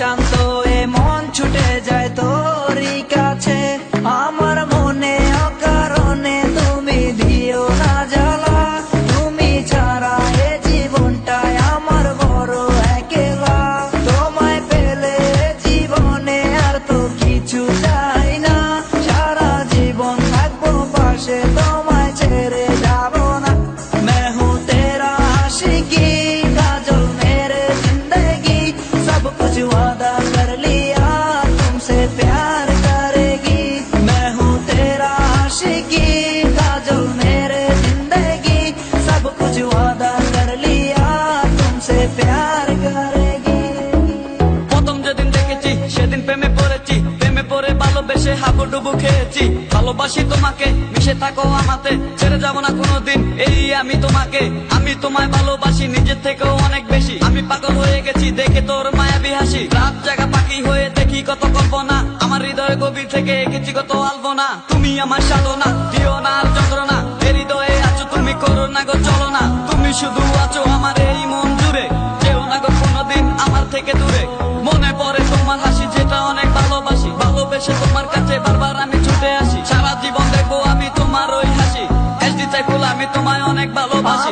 ক্লান্ত এ মন ছুটে যায় তোরই কাছে। আমার মনে অকারণে তুমি দিও না জ্বালা, তুমি ছাড়া এ জীবনটাই আমার বড় একলা। তোমায় পেলে জীবনে আর তো কিছু চাই না, সারা জীবন থাকবো পাশে, তোমায় ছেড়ে যাবো না। मैं हूँ तेरा आशिकी काजल मेरे जिंदगी, सब कुछ वादा कर लिया तुमसे प्यार करेगी। मैं हूँ तेरा आशिकी काजल मेरे जिंदगी, सब कुछ वादा कर लिया तुमसे प्यार करेगी। প্রথম যেদিন দেখেছি সেদিন প্রেমে পড়েছি, প্রেমে পড়ে ভালোবেসে হাবুডুবু খেয়েছি। ভালোবাসি তোমাকে, মিশে থাকো আমাতে, ছেড়ে যাবো না কোনোদিন এই আমি তোমাকে। আমি তোমায় ভালোবাসি নিজের থেকেও অনেক বেশি, আমি পাগল হয়ে গেছি দেখে তোর মায়াবী হাসি। রাত জাগা পাখি হয়ে দেখি কত কল্পনা, আমার হৃদয়ে গভীর থেকে এঁকেছি কত আলপনা। তুমি আমার সাধনা, দিও না আর যন্ত্রণা, এ হৃদয়ে আছো তুমি, করো না গো চলো না। তুমি শুধু আছো আমার এই মন জুড়ে, যেও না গো কোনোদিন আমার থেকে দূরে। মনে পড়ে তোমার হাসি যেটা অনেক ভালোবাসি, ভালোবেসে তোমার কাছে বারবার আমি ছুটে আসি। সারা জীবন দেখবো আমি তোমার ওই হাসি, এসডি চাই ফুল আমি তোমায় অনেক ভালোবাসি।